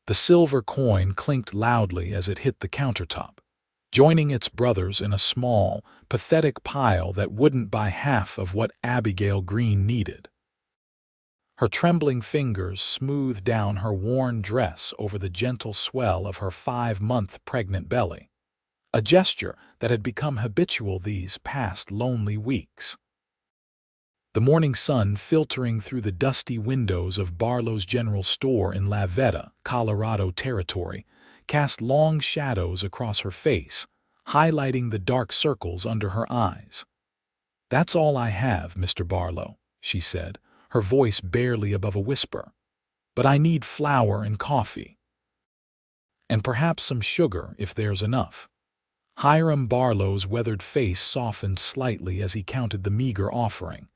The silver coin clinked loudly as it hit the countertop, joining its brothers in a small, pathetic pile that wouldn't buy half of what Abigail Greene needed. Her trembling fingers smoothed down her worn dress over the gentle swell of her 5-month pregnant belly, a gesture that had become habitual these past lonely weeks. The morning sun filtering through the dusty windows of Barlow's General Store in La Veta, Colorado Territory, cast long shadows across her face, highlighting the dark circles under her eyes. "That's all I have, Mr. Barlow," she said, her voice barely above a whisper. "But I need flour and coffee. And perhaps some sugar, if there's enough." Hiram Barlow's weathered face softened slightly as he counted the meager offering.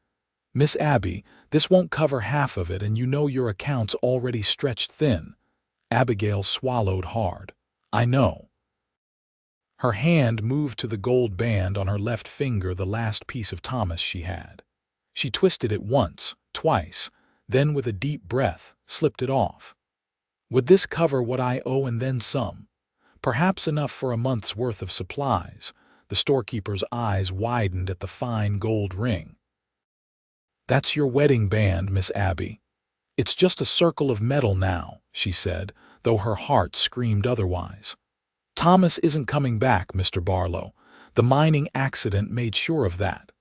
"Miss Abby, this won't cover half of it, and you know your account's already stretched thin." Abigail swallowed hard. "I know." Her hand moved to the gold band on her left finger, the last piece of Thomas she had. She twisted it once, twice, then with a deep breath, slipped it off. "Would this cover what I owe and then some? Perhaps enough for a month's worth of supplies." The storekeeper's eyes widened at the fine gold ring. "That's your wedding band, Miss Abby. It's just a circle of metal now," she said, though her heart screamed otherwise. "Thomas isn't coming back, Mr. Barlow. The mining accident made sure of that."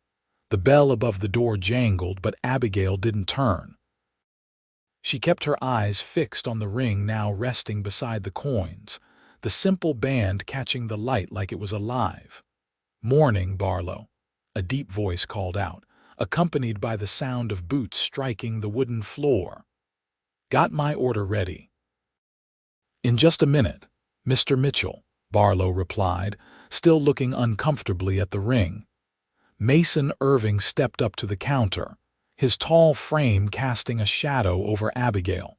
The bell above the door jangled, but Abigail didn't turn. She kept her eyes fixed on the ring now resting beside the coins, the simple band catching the light like it was alive. "Morning, Barlow," a deep voice called out, accompanied by the sound of boots striking the wooden floor. "Got my order ready." "In just a minute, Mr. Mitchell," Barlow replied, still looking uncomfortably at the ring. Mason Irving stepped up to the counter, his tall frame casting a shadow over Abigail.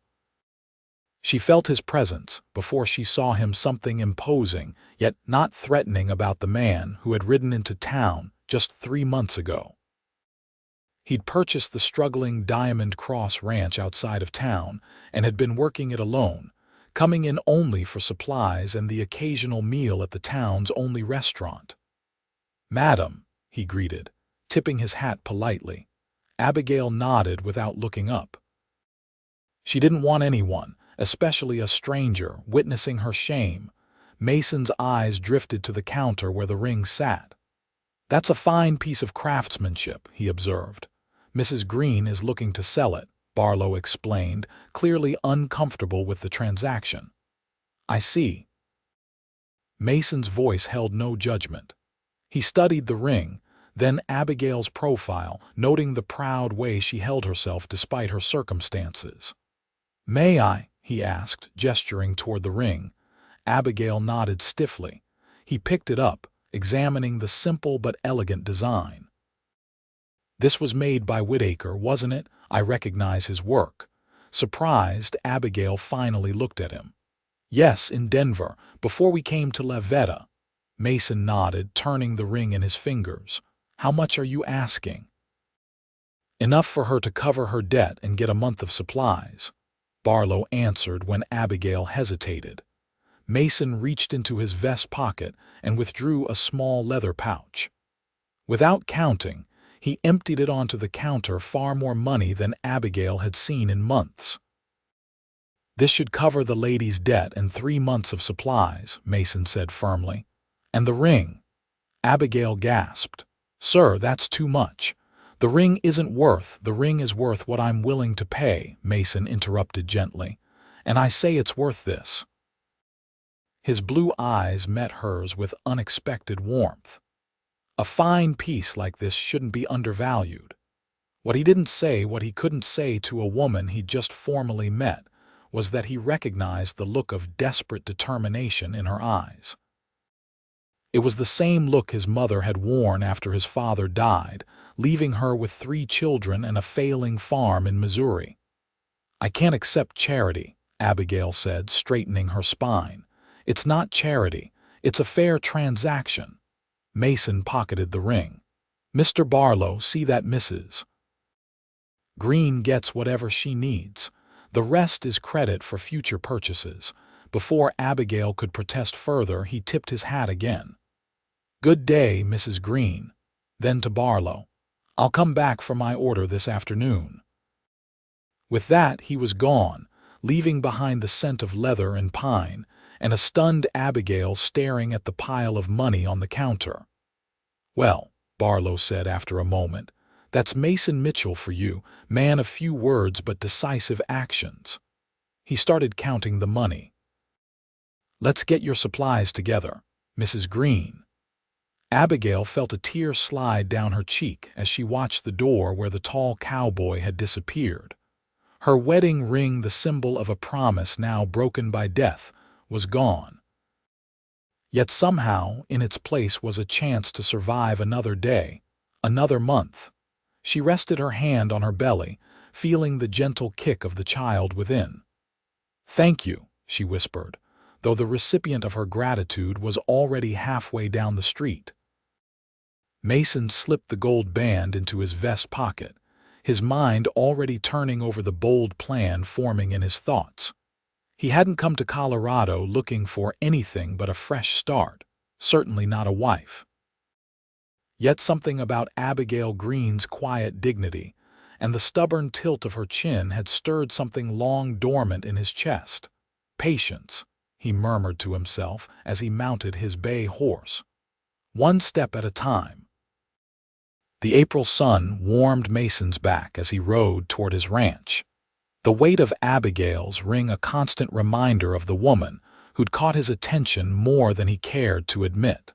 She felt his presence before she saw him, something imposing, yet not threatening about the man who had ridden into town just 3 months ago. He'd purchased the struggling Diamond Cross Ranch outside of town and had been working it alone, coming in only for supplies and the occasional meal at the town's only restaurant. "Madam," he greeted, tipping his hat politely. Abigail nodded without looking up. She didn't want anyone, especially a stranger, witnessing her shame. Mason's eyes drifted to the counter where the ring sat. "That's a fine piece of craftsmanship," he observed. "Mrs. Greene is looking to sell it," Barlow explained, clearly uncomfortable with the transaction. "I see." Mason's voice held no judgment. He studied the ring, then Abigail's profile, noting the proud way she held herself despite her circumstances. "May I?" he asked, gesturing toward the ring. Abigail nodded stiffly. He picked it up, examining the simple but elegant design. "This was made by Whitaker, wasn't it? I recognize his work." Surprised, Abigail finally looked at him. "Yes, in Denver, before we came to La Veta." Mason nodded, turning the ring in his fingers. "How much are you asking?" "Enough for her to cover her debt and get a month of supplies," Barlow answered when Abigail hesitated. Mason reached into his vest pocket and withdrew a small leather pouch. Without counting, he emptied it onto the counter, far more money than Abigail had seen in months. "This should cover the lady's debt and 3 months of supplies," Mason said firmly. "And the ring?" Abigail gasped. "Sir, that's too much." The ring is worth what I'm willing to pay," Mason interrupted gently. "And I say it's worth this." His blue eyes met hers with unexpected warmth. A fine piece like this shouldn't be undervalued. What he couldn't say to a woman he'd just formally met, was that he recognized the look of desperate determination in her eyes. It was the same look his mother had worn after his father died, leaving her with 3 children and a failing farm in Missouri. "I can't accept charity," Abigail said, straightening her spine. "It's not charity. It's a fair transaction." Mason pocketed the ring. "Mr. Barlow, see that Mrs. Greene gets whatever she needs." The rest is credit for future purchases. Before Abigail could protest further, he tipped his hat again. "Good day, Mrs. Greene." Then to Barlow, "I'll come back for my order this afternoon." With that, he was gone, leaving behind the scent of leather and pine, and a stunned Abigail staring at the pile of money on the counter. "Well," Barlow said after a moment, "that's Mason Mitchell for you, man of few words but decisive actions." He started counting the money. "Let's get your supplies together, Mrs. Greene." Abigail felt a tear slide down her cheek as she watched the door where the tall cowboy had disappeared. Her wedding ring, the symbol of a promise now broken by death, was gone. Yet somehow, in its place was a chance to survive another day, another month. She rested her hand on her belly, feeling the gentle kick of the child within. "Thank you," she whispered, though the recipient of her gratitude was already halfway down the street. Mason slipped the gold band into his vest pocket, his mind already turning over the bold plan forming in his thoughts. He hadn't come to Colorado looking for anything but a fresh start, certainly not a wife. Yet something about Abigail Greene's quiet dignity and the stubborn tilt of her chin had stirred something long dormant in his chest. "Patience," he murmured to himself as he mounted his bay horse. "One step at a time." The April sun warmed Mason's back as he rode toward his ranch. The weight of Abigail's ring a constant reminder of the woman who'd caught his attention more than he cared to admit.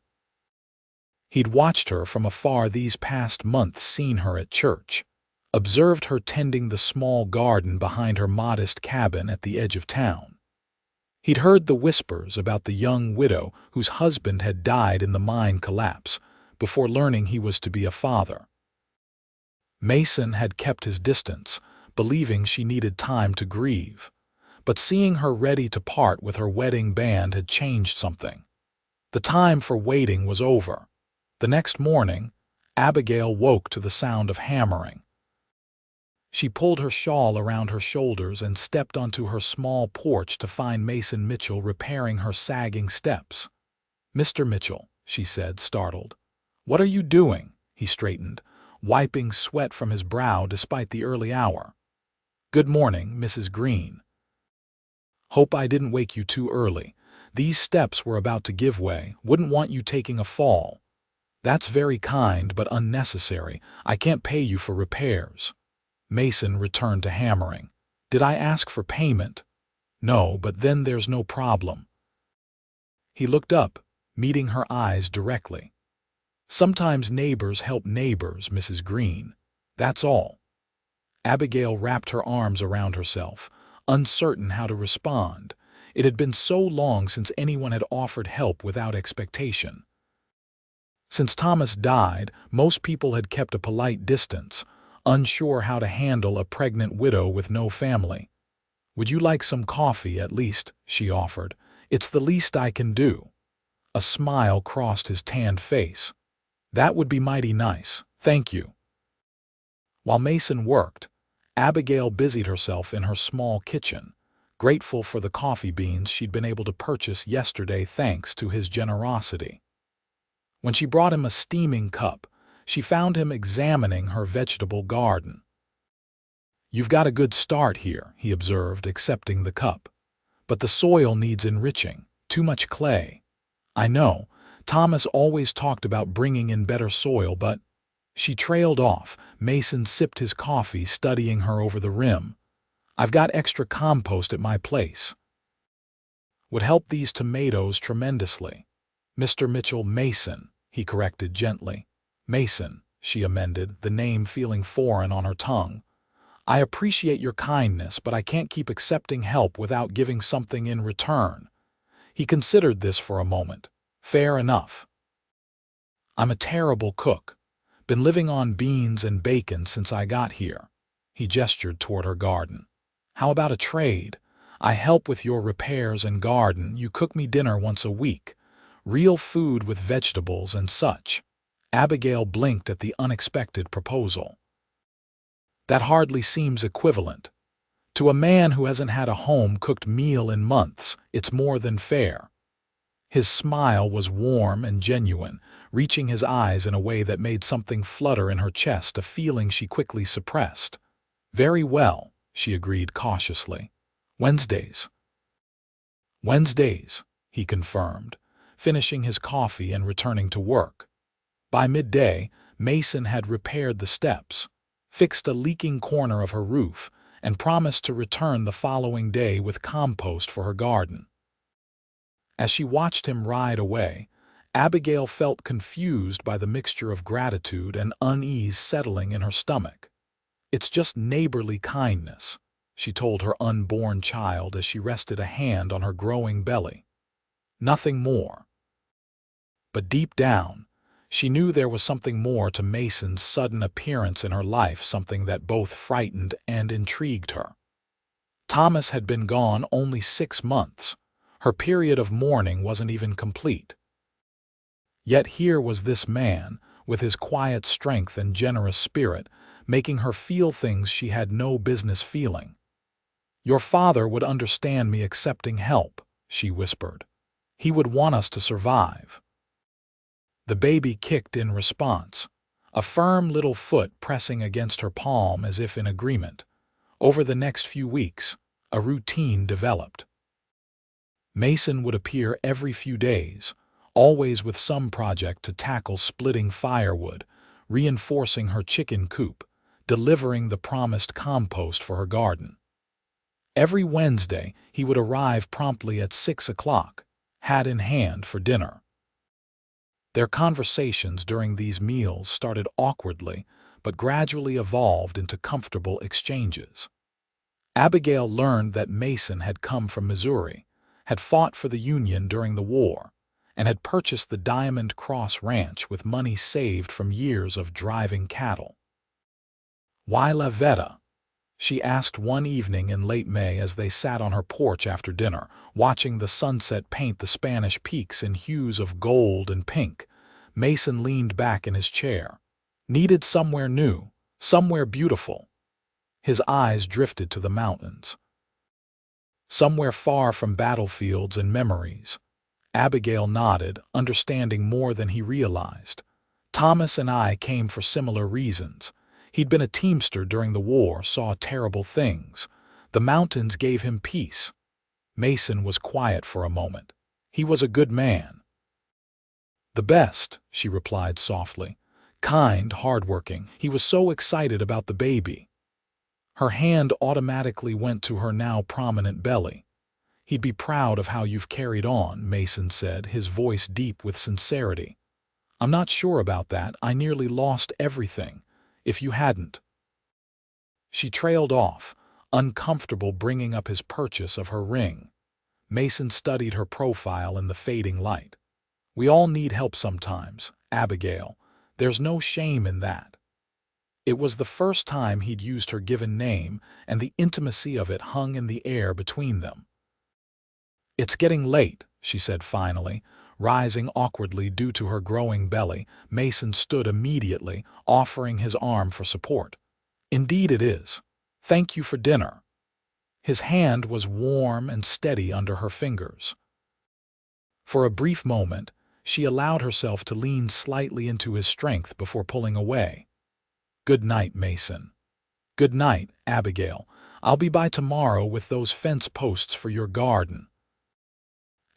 He'd watched her from afar these past months, seen her at church, observed her tending the small garden behind her modest cabin at the edge of town. He'd heard the whispers about the young widow whose husband had died in the mine collapse before learning he was to be a father. Mason had kept his distance, believing she needed time to grieve, but seeing her ready to part with her wedding band had changed something. The time for waiting was over. The next morning, Abigail woke to the sound of hammering. She pulled her shawl around her shoulders and stepped onto her small porch to find Mason Mitchell repairing her sagging steps. "Mr. Mitchell," she said, startled. "What are you doing?" He straightened, wiping sweat from his brow despite the early hour. "Good morning, Mrs. Greene. Hope I didn't wake you too early. These steps were about to give way. Wouldn't want you taking a fall." "That's very kind, but unnecessary. I can't pay you for repairs." Mason returned to hammering. "Did I ask for payment?" "No, but then there's no problem." He looked up, meeting her eyes directly. "Sometimes neighbors help neighbors, Mrs. Greene. That's all." Abigail wrapped her arms around herself, uncertain how to respond. It had been so long since anyone had offered help without expectation. Since Thomas died, most people had kept a polite distance, unsure how to handle a pregnant widow with no family. "Would you like some coffee at least?" she offered. "It's the least I can do." A smile crossed his tanned face. "That would be mighty nice, thank you." While Mason worked, Abigail busied herself in her small kitchen, grateful for the coffee beans she'd been able to purchase yesterday thanks to his generosity. When she brought him a steaming cup, she found him examining her vegetable garden. "You've got a good start here," he observed, accepting the cup. "But the soil needs enriching, too much clay." "I know, Thomas always talked about bringing in better soil, but—" She trailed off. Mason sipped his coffee, studying her over the rim. "I've got extra compost at my place. Would help these tomatoes tremendously." "Mr. Mitchell, Mason," he corrected gently. "Mason," she amended, the name feeling foreign on her tongue. "I appreciate your kindness, but I can't keep accepting help without giving something in return." He considered this for a moment. "Fair enough. I'm a terrible cook. Been living on beans and bacon since I got here." He gestured toward her garden. "How about a trade? I help with your repairs and garden. You cook me dinner once a week. Real food with vegetables and such." Abigail blinked at the unexpected proposal. "That hardly seems equivalent." To a man who hasn't had a home-cooked meal in months, it's more than fair. His smile was warm and genuine, reaching his eyes in a way that made something flutter in her chest, a feeling she quickly suppressed. "Very well," she agreed cautiously. "Wednesdays." "Wednesdays," he confirmed, finishing his coffee and returning to work. By midday, Mason had repaired the steps, fixed a leaking corner of her roof, and promised to return the following day with compost for her garden. As she watched him ride away, Abigail felt confused by the mixture of gratitude and unease settling in her stomach. "It's just neighborly kindness," she told her unborn child as she rested a hand on her growing belly. "Nothing more." But deep down, she knew there was something more to Mason's sudden appearance in her life, something that both frightened and intrigued her. Thomas had been gone only 6 months. Her period of mourning wasn't even complete. Yet here was this man, with his quiet strength and generous spirit, making her feel things she had no business feeling. "Your father would understand me accepting help," she whispered. "He would want us to survive." The baby kicked in response, a firm little foot pressing against her palm as if in agreement. Over the next few weeks, a routine developed. Mason would appear every few days, always with some project to tackle: splitting firewood, reinforcing her chicken coop, delivering the promised compost for her garden. Every Wednesday, he would arrive promptly at 6 o'clock, hat in hand, for dinner. Their conversations during these meals started awkwardly, but gradually evolved into comfortable exchanges. Abigail learned that Mason had come from Missouri, had fought for the Union during the war, and had purchased the Diamond Cross Ranch with money saved from years of driving cattle. "Why La Veta?" she asked one evening in late May as they sat on her porch after dinner, watching the sunset paint the Spanish peaks in hues of gold and pink. Mason leaned back in his chair. "Needed somewhere new, somewhere beautiful." His eyes drifted to the mountains. "Somewhere far from battlefields and memories." Abigail nodded, understanding more than he realized. "Thomas and I came for similar reasons. He'd been a teamster during the war, saw terrible things. The mountains gave him peace." Mason was quiet for a moment. "He was a good man." "The best," she replied softly. "Kind, hardworking. He was so excited about the baby." Her hand automatically went to her now prominent belly. "He'd be proud of how you've carried on," Mason said, his voice deep with sincerity. "I'm not sure about that. I nearly lost everything. If you hadn't." She trailed off, uncomfortable bringing up his purchase of her ring. Mason studied her profile in the fading light. "We all need help sometimes, Abigail. There's no shame in that." It was the first time he'd used her given name, and the intimacy of it hung in the air between them. "It's getting late," she said finally, rising awkwardly due to her growing belly. Mason stood immediately, offering his arm for support. "Indeed it is. Thank you for dinner." His hand was warm and steady under her fingers. For a brief moment, she allowed herself to lean slightly into his strength before pulling away. "Good night, Mason." "Good night, Abigail. I'll be by tomorrow with those fence posts for your garden."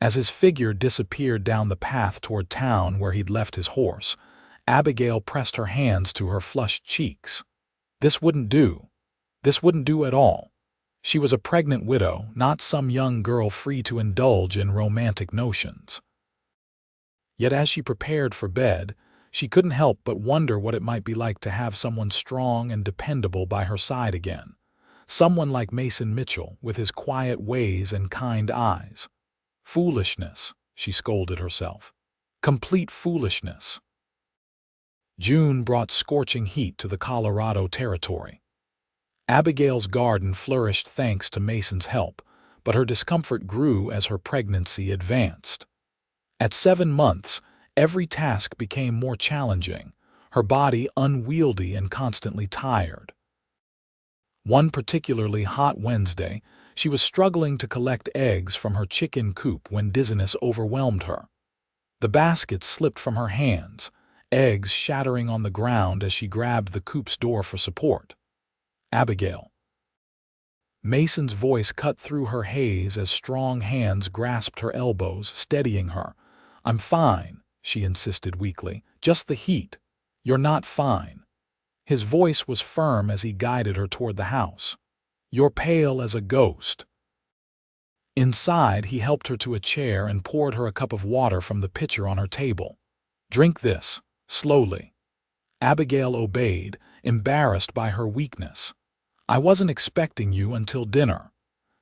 As his figure disappeared down the path toward town where he'd left his horse, Abigail pressed her hands to her flushed cheeks. This wouldn't do. This wouldn't do at all. She was a pregnant widow, not some young girl free to indulge in romantic notions. Yet as she prepared for bed, she couldn't help but wonder what it might be like to have someone strong and dependable by her side again. Someone like Mason Mitchell, with his quiet ways and kind eyes. Foolishness, she scolded herself. Complete foolishness. June brought scorching heat to the Colorado Territory. Abigail's garden flourished thanks to Mason's help, but her discomfort grew as her pregnancy advanced. At 7 months, every task became more challenging, her body unwieldy and constantly tired. One particularly hot Wednesday, she was struggling to collect eggs from her chicken coop when dizziness overwhelmed her. The basket slipped from her hands, eggs shattering on the ground as she grabbed the coop's door for support. "Abigail." Mason's voice cut through her haze as strong hands grasped her elbows, steadying her. "I'm fine," she insisted weakly. "Just the heat." "You're not fine." His voice was firm as he guided her toward the house. "You're pale as a ghost." Inside, he helped her to a chair and poured her a cup of water from the pitcher on her table. "Drink this, slowly." Abigail obeyed, embarrassed by her weakness. "I wasn't expecting you until dinner.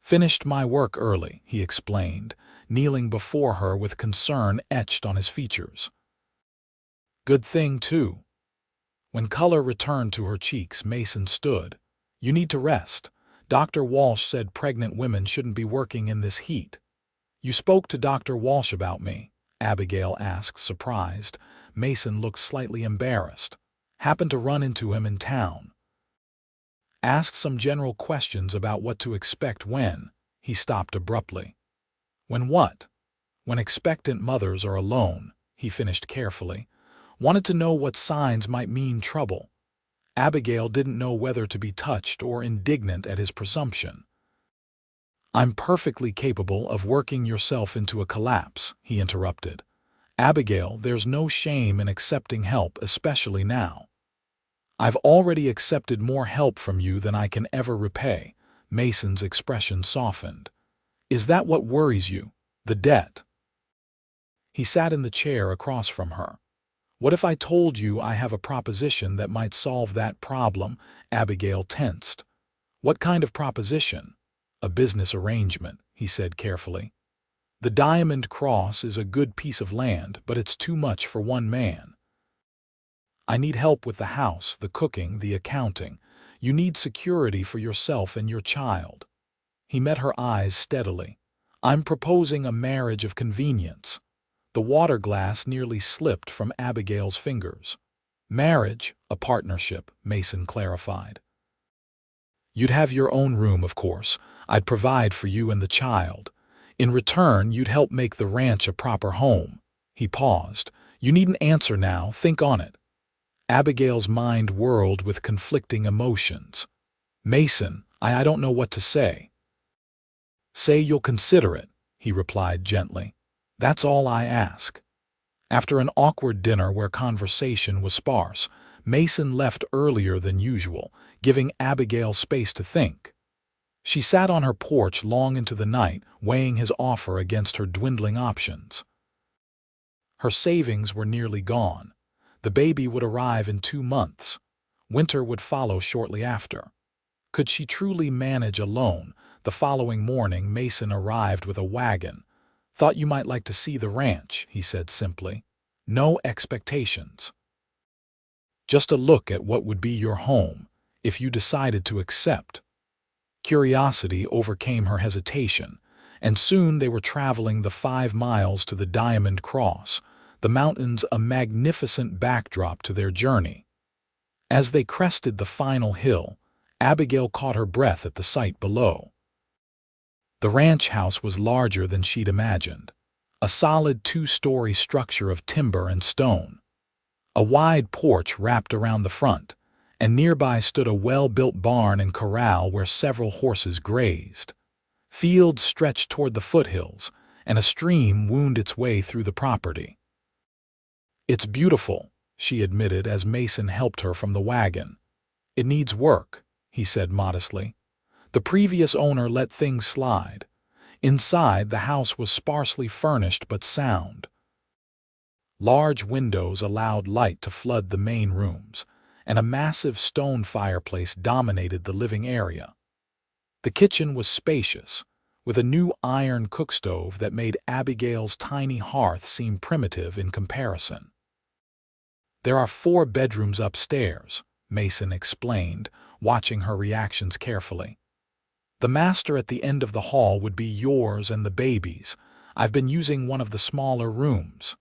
Finished my work early," he explained, kneeling before her with concern etched on his features. "Good thing, too." When color returned to her cheeks, Mason stood. "You need to rest. Dr. Walsh said pregnant women shouldn't be working in this heat." "You spoke to Dr. Walsh about me?" Abigail asked, surprised. Mason looked slightly embarrassed. "Happened to run into him in town. Asked some general questions about what to expect when." He stopped abruptly. "When what?" "When expectant mothers are alone," he finished carefully. "Wanted to know what signs might mean trouble." Abigail didn't know whether to be touched or indignant at his presumption. "I'm perfectly capable of working yourself into a collapse," he interrupted. "Abigail, there's no shame in accepting help, especially now." "I've already accepted more help from you than I can ever repay." Mason's expression softened. "Is that what worries you? The debt?" He sat in the chair across from her. "What if I told you I have a proposition that might solve that problem?" Abigail tensed. "What kind of proposition?" "A business arrangement," he said carefully. "The Diamond Cross is a good piece of land, but it's too much for one man. I need help with the house, the cooking, the accounting. You need security for yourself and your child." He met her eyes steadily. "I'm proposing a marriage of convenience." The water glass nearly slipped from Abigail's fingers. "Marriage, a partnership," Mason clarified. "You'd have your own room, of course. I'd provide for you and the child. In return, you'd help make the ranch a proper home." He paused. "You needn't answer now. Think on it." Abigail's mind whirled with conflicting emotions. "Mason, I don't know what to say." "Say you'll consider it," he replied gently. "That's all I ask." After an awkward dinner where conversation was sparse, Mason left earlier than usual, giving Abigail space to think. She sat on her porch long into the night, weighing his offer against her dwindling options. Her savings were nearly gone. The baby would arrive in 2 months. Winter would follow shortly after. Could she truly manage alone? The following morning, Mason arrived with a wagon. "Thought you might like to see the ranch," he said simply. "No expectations. Just a look at what would be your home, if you decided to accept." Curiosity overcame her hesitation, and soon they were traveling the 5 miles to the Diamond Cross, the mountains a magnificent backdrop to their journey. As they crested the final hill, Abigail caught her breath at the sight below. The ranch house was larger than she'd imagined, a solid 2-story structure of timber and stone. A wide porch wrapped around the front, and nearby stood a well-built barn and corral where several horses grazed. Fields stretched toward the foothills, and a stream wound its way through the property. "It's beautiful," she admitted as Mason helped her from the wagon. "It needs work," he said modestly. "The previous owner let things slide." Inside, the house was sparsely furnished but sound. Large windows allowed light to flood the main rooms, and a massive stone fireplace dominated the living area. The kitchen was spacious, with a new iron cookstove that made Abigail's tiny hearth seem primitive in comparison. "There are 4 bedrooms upstairs," Mason explained, watching her reactions carefully. "The master at the end of the hall would be yours and the baby's. I've been using one of the smaller rooms."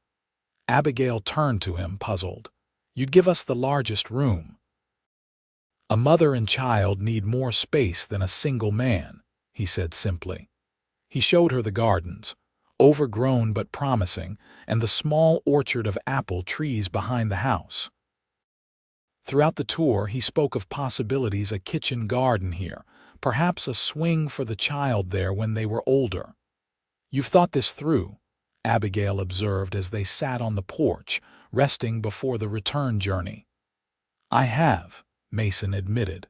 Abigail turned to him, puzzled. "You'd give us the largest room." "A mother and child need more space than a single man," he said simply. He showed her the gardens, overgrown but promising, and the small orchard of apple trees behind the house. Throughout the tour, he spoke of possibilities: a kitchen garden here, perhaps a swing for the child there when they were older. "You've thought this through," Abigail observed as they sat on the porch, resting before the return journey. "I have," Mason admitted.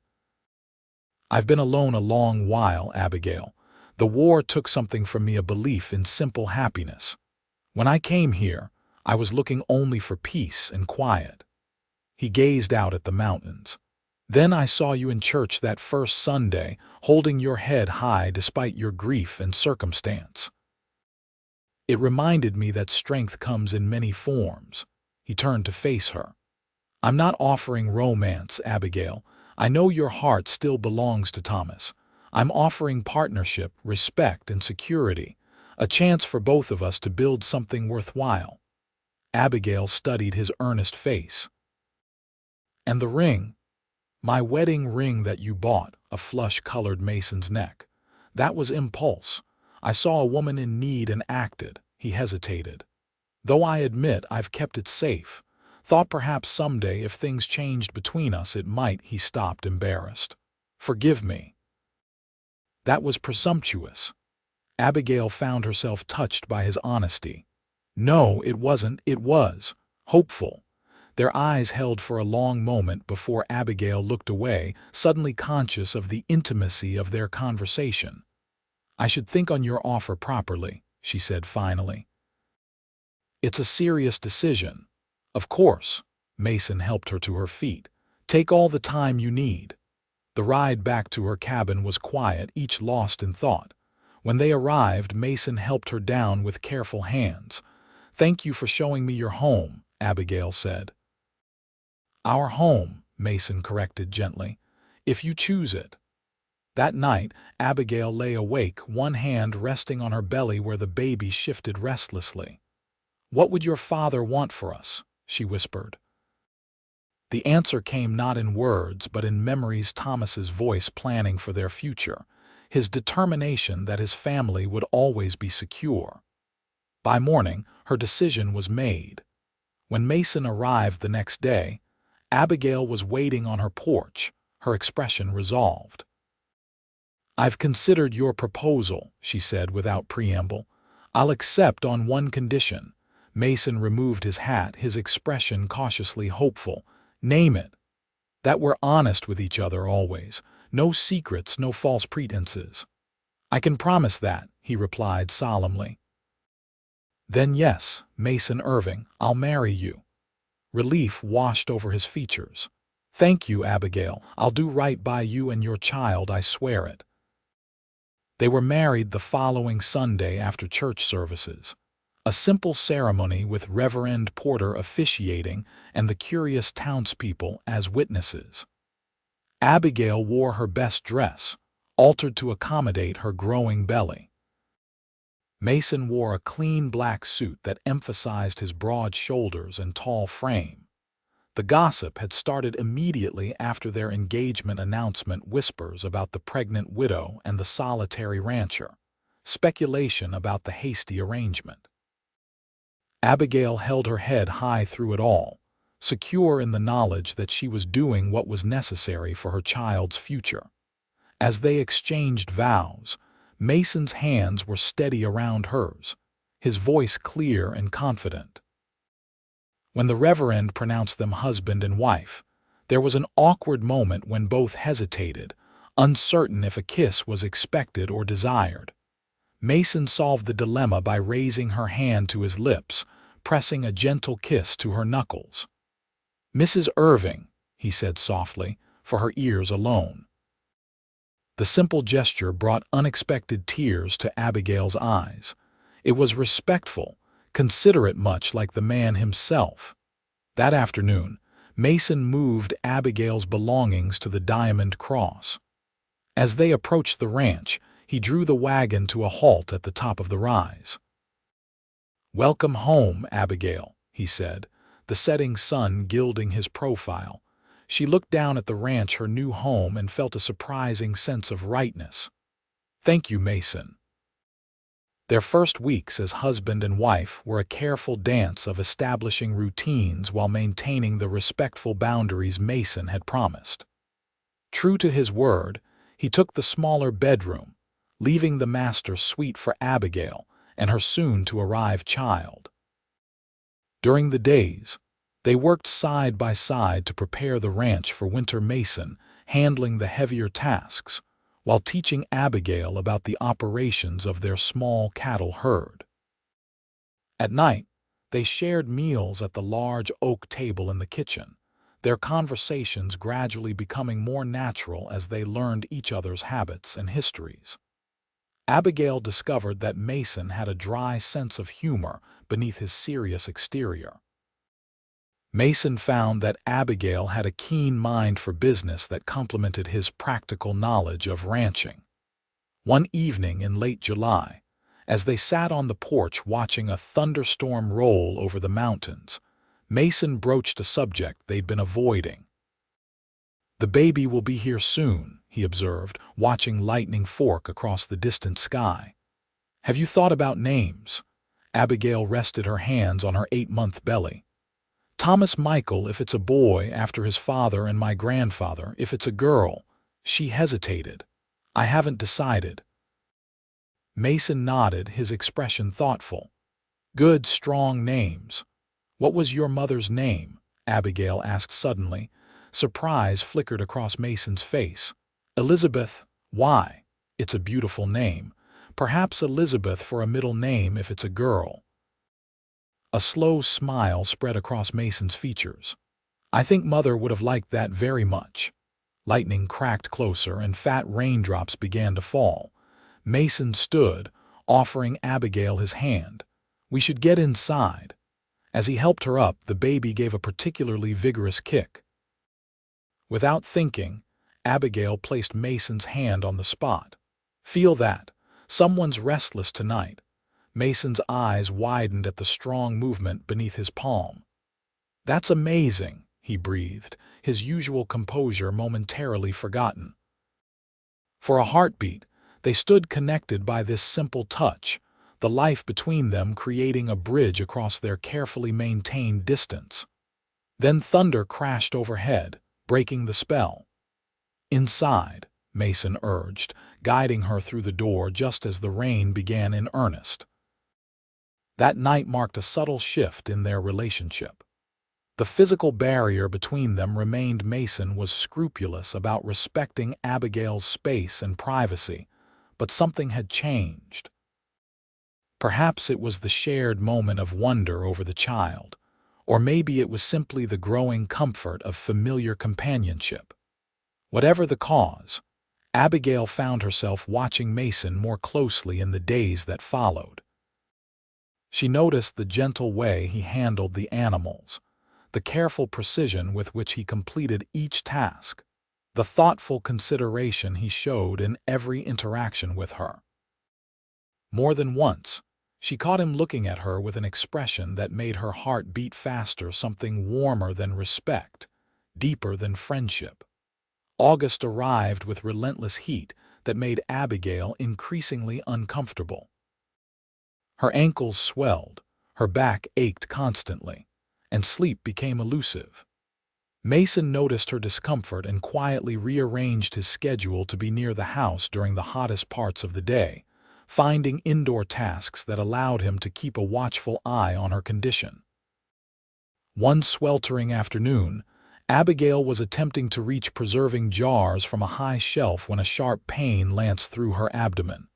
"I've been alone a long while, Abigail. The war took something from me, a belief in simple happiness. When I came here, I was looking only for peace and quiet." He gazed out at the mountains. "Then I saw you in church that first Sunday, holding your head high despite your grief and circumstance. It reminded me that strength comes in many forms." He turned to face her. "I'm not offering romance, Abigail. I know your heart still belongs to Thomas. I'm offering partnership, respect, and security, a chance for both of us to build something worthwhile." Abigail studied his earnest face. "And the ring?" "My wedding ring that you bought," a flush colored Mason's neck. "That was impulse. I saw a woman in need and acted." He hesitated. "Though I admit I've kept it safe. Thought perhaps someday if things changed between us it might." He stopped, embarrassed. "Forgive me." That was presumptuous. Abigail found herself touched by his honesty. "No, it wasn't. It was hopeful." Their eyes held for a long moment before Abigail looked away, suddenly conscious of the intimacy of their conversation. "I should think on your offer properly," she said finally. "It's a serious decision." "Of course." Mason helped her to her feet. "Take all the time you need." The ride back to her cabin was quiet, each lost in thought. When they arrived, Mason helped her down with careful hands. "Thank you for showing me your home," Abigail said. "Our home," Mason corrected gently, "if you choose it." That night, Abigail lay awake, one hand resting on her belly where the baby shifted restlessly. "What would your father want for us?" she whispered. The answer came not in words but in memories: Thomas's voice planning for their future, his determination that his family would always be secure. By morning, her decision was made. When Mason arrived the next day, Abigail was waiting on her porch, her expression resolved. "I've considered your proposal," she said without preamble. "I'll accept on one condition." Mason removed his hat, his expression cautiously hopeful. "Name it." "That we're honest with each other always. No secrets, no false pretenses." "I can promise that," he replied solemnly. "Then yes, Mason Irving, I'll marry you." Relief washed over his features. "Thank you, Abigail. I'll do right by you and your child, I swear it." They were married the following Sunday after church services. A simple ceremony with Reverend Porter officiating and the curious townspeople as witnesses. Abigail wore her best dress, altered to accommodate her growing belly. Mason wore a clean black suit that emphasized his broad shoulders and tall frame. The gossip had started immediately after their engagement announcement: whispers about the pregnant widow and the solitary rancher, speculation about the hasty arrangement. Abigail held her head high through it all, secure in the knowledge that she was doing what was necessary for her child's future. As they exchanged vows, Mason's hands were steady around hers, his voice clear and confident. When the Reverend pronounced them husband and wife, there was an awkward moment when both hesitated, uncertain if a kiss was expected or desired. Mason solved the dilemma by raising her hand to his lips, pressing a gentle kiss to her knuckles. "Mrs. Irving," he said softly, for her ears alone. The simple gesture brought unexpected tears to Abigail's eyes. It was respectful, considerate, much like the man himself. That afternoon, Mason moved Abigail's belongings to the Diamond Cross. As they approached the ranch, he drew the wagon to a halt at the top of the rise. "Welcome home, Abigail," he said, the setting sun gilding his profile. She looked down at the ranch, her new home, and felt a surprising sense of rightness. "Thank you, Mason." Their first weeks as husband and wife were a careful dance of establishing routines while maintaining the respectful boundaries Mason had promised. True to his word, he took the smaller bedroom, leaving the master suite for Abigail and her soon-to-arrive child. During the days, they worked side by side to prepare the ranch for winter. Mason handling the heavier tasks, while teaching Abigail about the operations of their small cattle herd. At night, they shared meals at the large oak table in the kitchen, their conversations gradually becoming more natural as they learned each other's habits and histories. Abigail discovered that Mason had a dry sense of humor beneath his serious exterior. Mason found that Abigail had a keen mind for business that complemented his practical knowledge of ranching. One evening in late July, as they sat on the porch watching a thunderstorm roll over the mountains, Mason broached a subject they'd been avoiding. "The baby will be here soon," he observed, watching lightning fork across the distant sky. "Have you thought about names?" Abigail rested her hands on her 8-month belly. "Thomas Michael if it's a boy, after his father, and my grandfather if it's a girl." She hesitated. "I haven't decided." Mason nodded, his expression thoughtful. "Good, strong names. What was your mother's name?" Abigail asked suddenly. Surprise flickered across Mason's face. "Elizabeth. Why? It's a beautiful name. Perhaps Elizabeth for a middle name if it's a girl." A slow smile spread across Mason's features. "I think Mother would have liked that very much." Lightning cracked closer and fat raindrops began to fall. Mason stood, offering Abigail his hand. "We should get inside." As he helped her up, the baby gave a particularly vigorous kick. Without thinking, Abigail placed Mason's hand on the spot. "Feel that? Someone's restless tonight." Mason's eyes widened at the strong movement beneath his palm. "That's amazing," he breathed, his usual composure momentarily forgotten. For a heartbeat, they stood connected by this simple touch, the life between them creating a bridge across their carefully maintained distance. Then thunder crashed overhead, breaking the spell. "Inside," Mason urged, guiding her through the door just as the rain began in earnest. That night marked a subtle shift in their relationship. The physical barrier between them remained. Mason was scrupulous about respecting Abigail's space and privacy, but something had changed. Perhaps it was the shared moment of wonder over the child, or maybe it was simply the growing comfort of familiar companionship. Whatever the cause, Abigail found herself watching Mason more closely in the days that followed. She noticed the gentle way he handled the animals, the careful precision with which he completed each task, the thoughtful consideration he showed in every interaction with her. More than once, she caught him looking at her with an expression that made her heart beat faster, something warmer than respect, deeper than friendship. August arrived with relentless heat that made Abigail increasingly uncomfortable. Her ankles swelled, her back ached constantly, and sleep became elusive. Mason noticed her discomfort and quietly rearranged his schedule to be near the house during the hottest parts of the day, finding indoor tasks that allowed him to keep a watchful eye on her condition. One sweltering afternoon, Abigail was attempting to reach preserving jars from a high shelf when a sharp pain lanced through her abdomen.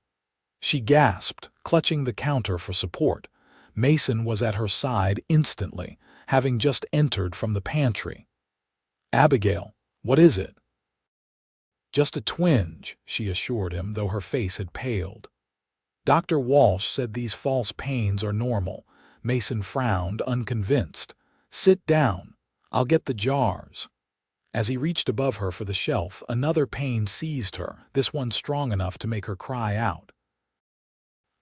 She gasped, clutching the counter for support. Mason was at her side instantly, having just entered from the pantry. "Abigail, what is it?" "Just a twinge," she assured him, though her face had paled. "Dr. Walsh said these false pains are normal." Mason frowned, unconvinced. "Sit down. I'll get the jars." As he reached above her for the shelf, another pain seized her, this one strong enough to make her cry out.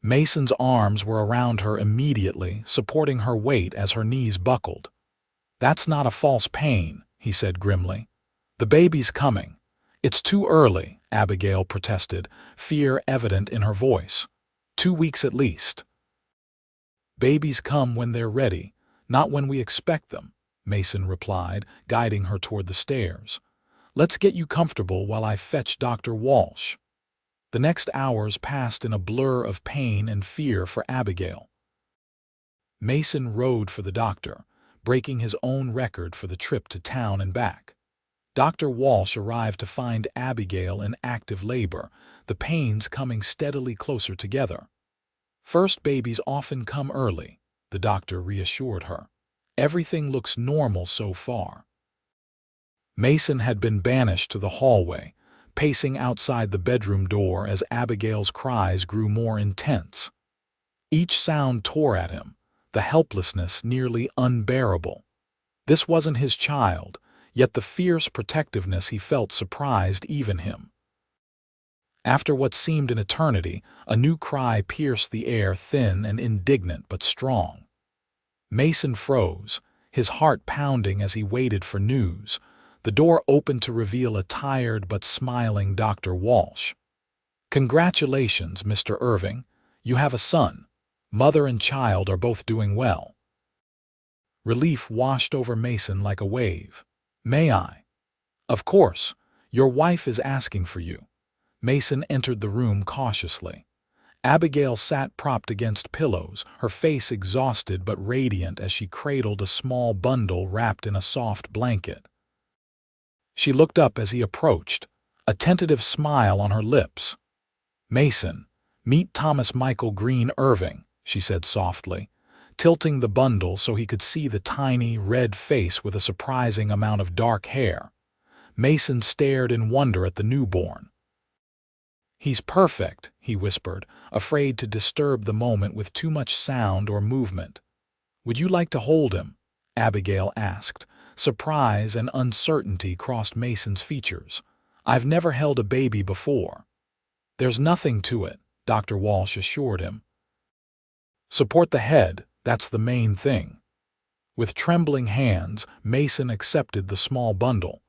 Mason's arms were around her immediately, supporting her weight as her knees buckled. "That's not a false pain," he said grimly. "The baby's coming." "It's too early," Abigail protested, fear evident in her voice. "2 weeks at least." "Babies come when they're ready, not when we expect them," Mason replied, guiding her toward the stairs. "Let's get you comfortable while I fetch Dr. Walsh." The next hours passed in a blur of pain and fear for Abigail. Mason rode for the doctor, breaking his own record for the trip to town and back. Dr. Walsh arrived to find Abigail in active labor, the pains coming steadily closer together. "First babies often come early," the doctor reassured her. "Everything looks normal so far." Mason had been banished to the hallway, pacing outside the bedroom door as Abigail's cries grew more intense. Each sound tore at him, the helplessness nearly unbearable. This wasn't his child, yet the fierce protectiveness he felt surprised even him. After what seemed an eternity, a new cry pierced the air, thin and indignant but strong. Mason froze, his heart pounding as he waited for news. The door opened to reveal a tired but smiling Dr. Walsh. "Congratulations, Mr. Irving. You have a son. Mother and child are both doing well." Relief washed over Mason like a wave. "May I?" "Of course. Your wife is asking for you." Mason entered the room cautiously. Abigail sat propped against pillows, her face exhausted but radiant as she cradled a small bundle wrapped in a soft blanket. She looked up as he approached, a tentative smile on her lips. "Mason, meet Thomas Michael Greene Irving," she said softly, tilting the bundle so he could see the tiny, red face with a surprising amount of dark hair. Mason stared in wonder at the newborn. "He's perfect," he whispered, afraid to disturb the moment with too much sound or movement. "Would you like to hold him?" Abigail asked. Surprise and uncertainty crossed Mason's features. "I've never held a baby before." "There's nothing to it," Dr. Walsh assured him. "Support the head, that's the main thing." With trembling hands, Mason accepted the small bundle.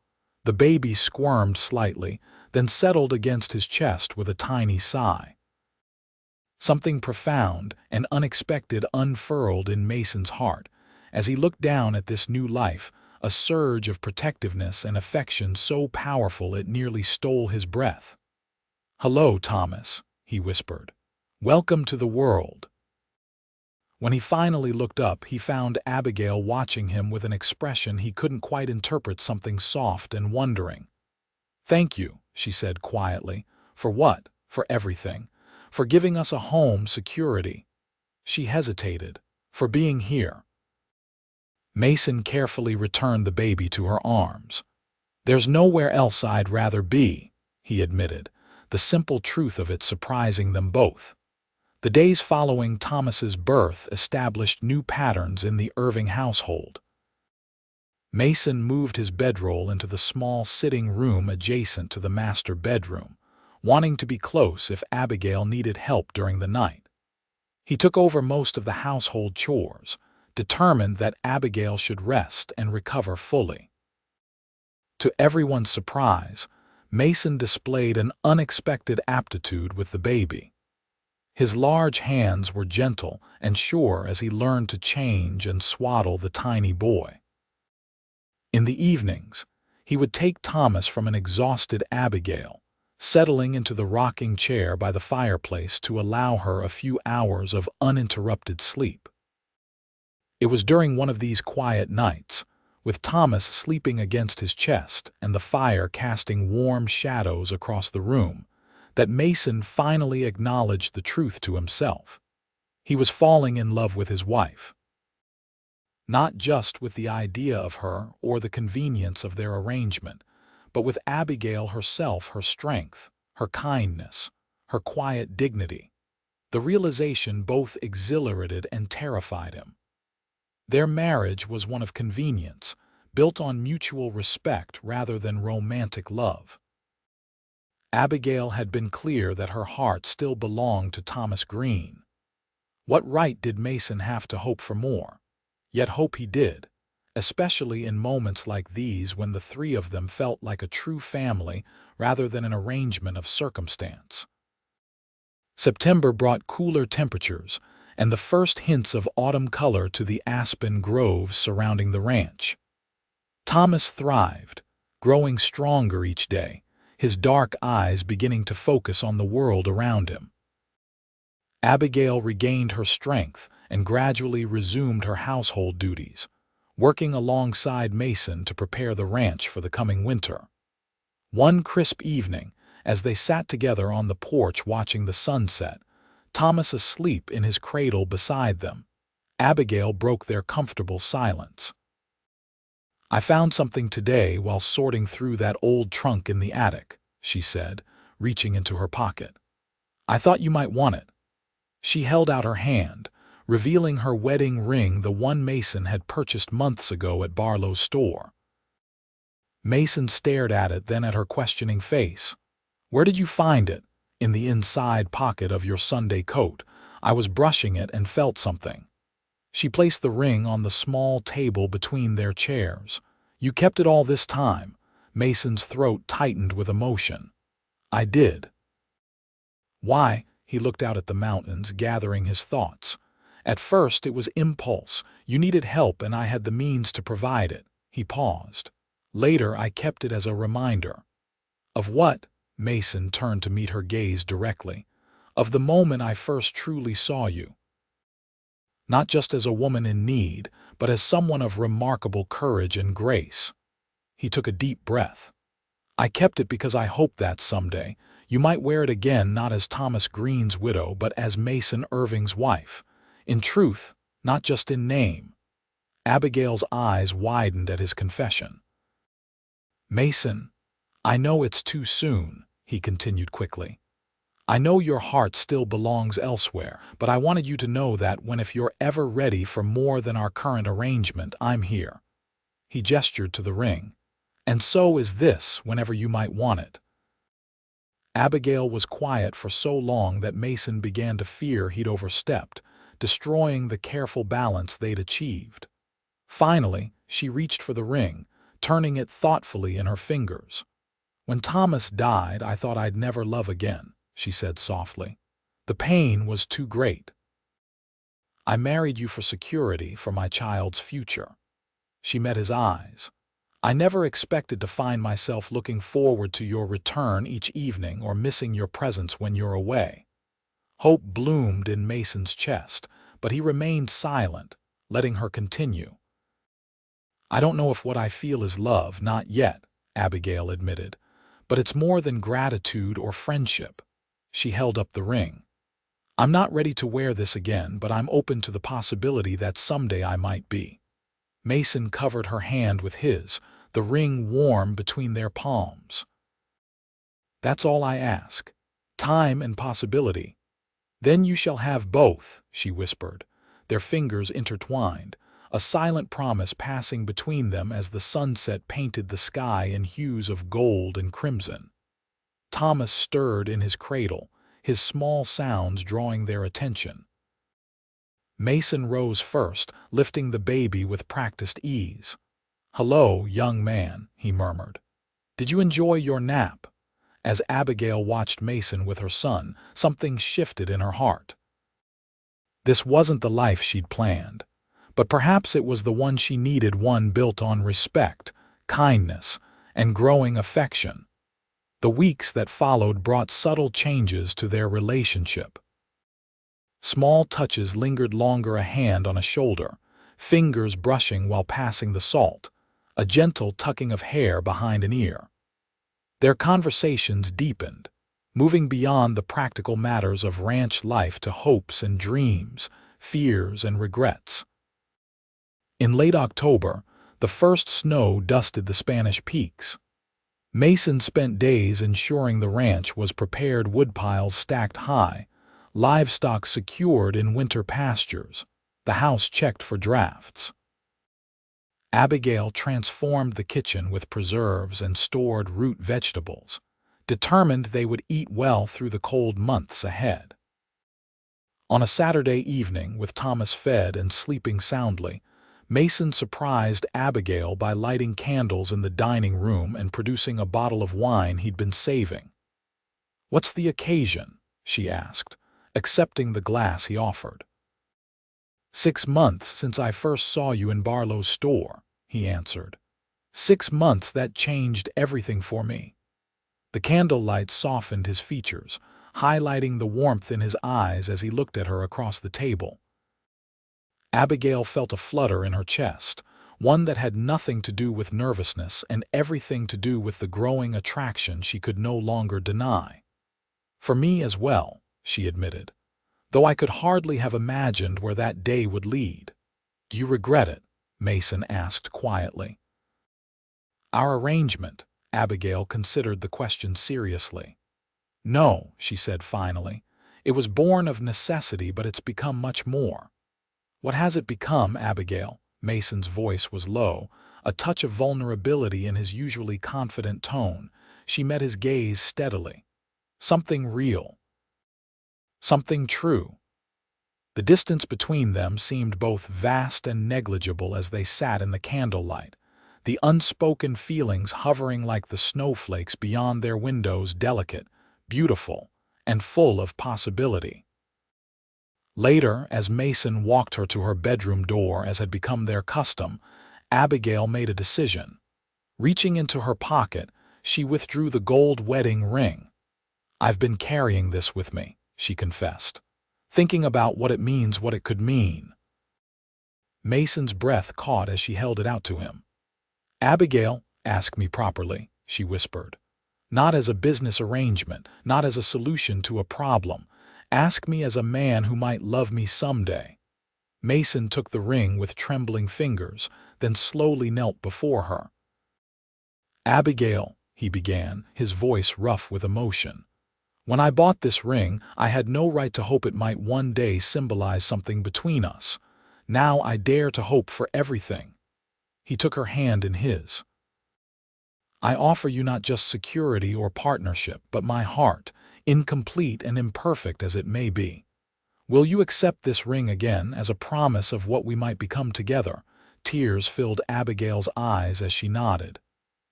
The baby squirmed slightly, then settled against his chest with a tiny sigh. Something profound and unexpected unfurled in Mason's heart. As he looked down at this new life, a surge of protectiveness and affection so powerful it nearly stole his breath. "Hello, Thomas," he whispered. "Welcome to the world." When he finally looked up, he found Abigail watching him with an expression he couldn't quite interpret, something soft and wondering. "Thank you," she said quietly. "For what?" "For everything. For giving us a home, security." She hesitated. "For being here." Mason carefully returned the baby to her arms. "There's nowhere else I'd rather be," he admitted, the simple truth of it surprising them both. The days following Thomas's birth established new patterns in the Irving household. Mason moved his bedroll into the small sitting room adjacent to the master bedroom, wanting to be close if Abigail needed help during the night. He took over most of the household chores, determined that Abigail should rest and recover fully. To everyone's surprise, Mason displayed an unexpected aptitude with the baby. His large hands were gentle and sure as he learned to change and swaddle the tiny boy. In the evenings, he would take Thomas from an exhausted Abigail, settling into the rocking chair by the fireplace to allow her a few hours of uninterrupted sleep. It was during one of these quiet nights, with Thomas sleeping against his chest and the fire casting warm shadows across the room, that Mason finally acknowledged the truth to himself. He was falling in love with his wife. Not just with the idea of her or the convenience of their arrangement, but with Abigail herself, her strength, her kindness, her quiet dignity. The realization both exhilarated and terrified him. Their marriage was one of convenience, built on mutual respect rather than romantic love. Abigail had been clear that her heart still belonged to Thomas Greene. What right did Mason have to hope for more? Yet hope he did, especially in moments like these when the three of them felt like a true family rather than an arrangement of circumstance. September brought cooler temperatures and the first hints of autumn color to the aspen groves surrounding the ranch. Thomas thrived, growing stronger each day, his dark eyes beginning to focus on the world around him. Abigail regained her strength and gradually resumed her household duties, working alongside Mason to prepare the ranch for the coming winter. One crisp evening, as they sat together on the porch watching the sunset, Thomas asleep in his cradle beside them, Abigail broke their comfortable silence. "I found something today while sorting through that old trunk in the attic," she said, reaching into her pocket. "I thought you might want it." She held out her hand, revealing her wedding ring, the one Mason had purchased months ago at Barlow's store. Mason stared at it, then at her questioning face. "Where did you find it?" "In the inside pocket of your Sunday coat. I was brushing it and felt something." She placed the ring on the small table between their chairs. "You kept it all this time?" Mason's throat tightened with emotion. "I did." "Why?" He looked out at the mountains, gathering his thoughts. "At first it was impulse. You needed help and I had the means to provide it." He paused. "Later I kept it as a reminder." "Of what?" Mason turned to meet her gaze directly. "Of the moment I first truly saw you. Not just as a woman in need, but as someone of remarkable courage and grace." He took a deep breath. "I kept it because I hoped that someday you might wear it again, not as Thomas Greene's widow, but as Mason Irving's wife. In truth, not just in name." Abigail's eyes widened at his confession. "Mason, I know it's too soon," he continued quickly. "I know your heart still belongs elsewhere, but I wanted you to know that if you're ever ready for more than our current arrangement, I'm here." He gestured to the ring. "And so is this whenever you might want it." Abigail was quiet for so long that Mason began to fear he'd overstepped, destroying the careful balance they'd achieved. Finally, she reached for the ring, turning it thoughtfully in her fingers. "When Thomas died, I thought I'd never love again," she said softly. "The pain was too great. I married you for security, for my child's future." She met his eyes. "I never expected to find myself looking forward to your return each evening or missing your presence when you're away." Hope bloomed in Mason's chest, but he remained silent, letting her continue. "I don't know if what I feel is love, not yet," Abigail admitted, "but it's more than gratitude or friendship." She held up the ring. "I'm not ready to wear this again, but I'm open to the possibility that someday I might be." Mason covered her hand with his, the ring warm between their palms. "That's all I ask. Time and possibility." "Then you shall have both," she whispered, their fingers intertwined, a silent promise passing between them as the sunset painted the sky in hues of gold and crimson. Thomas stirred in his cradle, his small sounds drawing their attention. Mason rose first, lifting the baby with practiced ease. "Hello, young man," he murmured. "Did you enjoy your nap?" As Abigail watched Mason with her son, something shifted in her heart. This wasn't the life she'd planned, but perhaps it was the one she needed, one built on respect, kindness, and growing affection. The weeks that followed brought subtle changes to their relationship. Small touches lingered longer, a hand on a shoulder, fingers brushing while passing the salt, a gentle tucking of hair behind an ear. Their conversations deepened, moving beyond the practical matters of ranch life to hopes and dreams, fears and regrets. In late October, the first snow dusted the Spanish Peaks. Mason spent days ensuring the ranch was prepared, woodpiles stacked high, livestock secured in winter pastures, the house checked for drafts. Abigail transformed the kitchen with preserves and stored root vegetables, determined they would eat well through the cold months ahead. On a Saturday evening, with Thomas fed and sleeping soundly, Mason surprised Abigail by lighting candles in the dining room and producing a bottle of wine he'd been saving. "What's the occasion?" she asked, accepting the glass he offered. "6 months since I first saw you in Barlow's store," he answered. 6 months that changed everything for me." The candlelight softened his features, highlighting the warmth in his eyes as he looked at her across the table. Abigail felt a flutter in her chest, one that had nothing to do with nervousness and everything to do with the growing attraction she could no longer deny. "For me as well," she admitted, "though I could hardly have imagined where that day would lead." "Do you regret it?" Mason asked quietly. "Our arrangement," Abigail considered the question seriously. "No," she said finally. "It was born of necessity, but it's become much more." "What has it become, Abigail?" Mason's voice was low, a touch of vulnerability in his usually confident tone. She met his gaze steadily. "Something real. Something true." The distance between them seemed both vast and negligible as they sat in the candlelight, the unspoken feelings hovering like the snowflakes beyond their windows, delicate, beautiful, and full of possibility. Later, as Mason walked her to her bedroom door as had become their custom, Abigail made a decision. Reaching into her pocket, she withdrew the gold wedding ring. "I've been carrying this with me," she confessed, "thinking about what it means, what it could mean." Mason's breath caught as she held it out to him. "Abigail, ask me properly," she whispered. "Not as a business arrangement, not as a solution to a problem. Ask me as a man who might love me someday." Mason took the ring with trembling fingers, then slowly knelt before her. "Abigail," he began, his voice rough with emotion, "when I bought this ring, I had no right to hope it might one day symbolize something between us. Now I dare to hope for everything." He took her hand in his. "I offer you not just security or partnership, but my heart, incomplete and imperfect as it may be. Will you accept this ring again as a promise of what we might become together?" Tears filled Abigail's eyes as she nodded.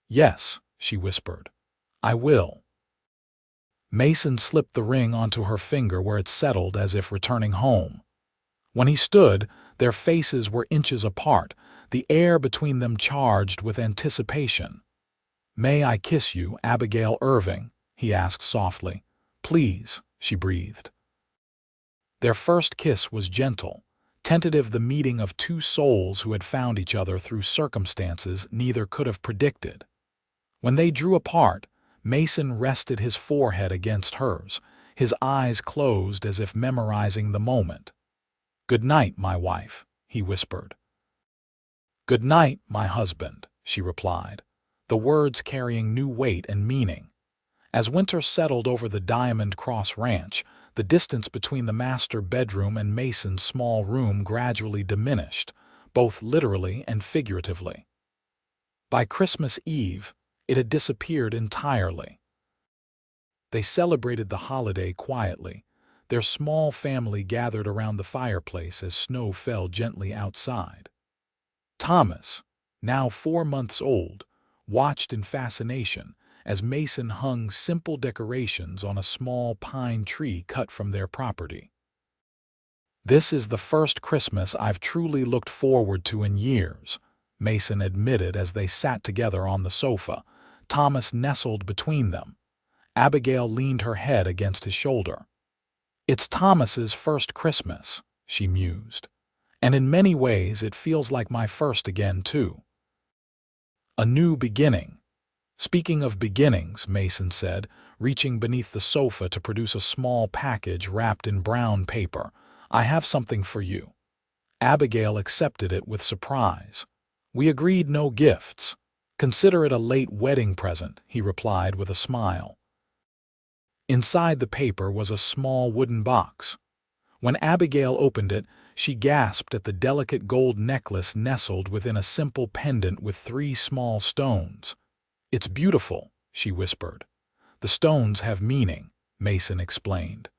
"Yes," she whispered. "I will." Mason slipped the ring onto her finger where it settled as if returning home. When he stood, their faces were inches apart, the air between them charged with anticipation. "May I kiss you, Abigail Irving?" he asked softly. "Please," she breathed. Their first kiss was gentle, tentative, the meeting of two souls who had found each other through circumstances neither could have predicted. When they drew apart, Mason rested his forehead against hers, his eyes closed as if memorizing the moment. "Good night, my wife," he whispered. "Good night, my husband," she replied, the words carrying new weight and meaning. As winter settled over the Diamond Cross Ranch, the distance between the master bedroom and Mason's small room gradually diminished, both literally and figuratively. By Christmas Eve, it had disappeared entirely. They celebrated the holiday quietly, their small family gathered around the fireplace as snow fell gently outside. Thomas, now 4 months old, watched in fascination as Mason hung simple decorations on a small pine tree cut from their property. "This is the first Christmas I've truly looked forward to in years," Mason admitted as they sat together on the sofa, Thomas nestled between them. Abigail leaned her head against his shoulder. "It's Thomas's first Christmas," she mused, "and in many ways it feels like my first again, too. A new beginning." "Speaking of beginnings," Mason said, reaching beneath the sofa to produce a small package wrapped in brown paper, "I have something for you." Abigail accepted it with surprise. "We agreed no gifts. Consider it a late wedding present," he replied with a smile. Inside the paper was a small wooden box. When Abigail opened it, she gasped at the delicate gold necklace nestled within a simple pendant with 3 small stones. "It's beautiful," she whispered. "The stones have meaning," Mason explained.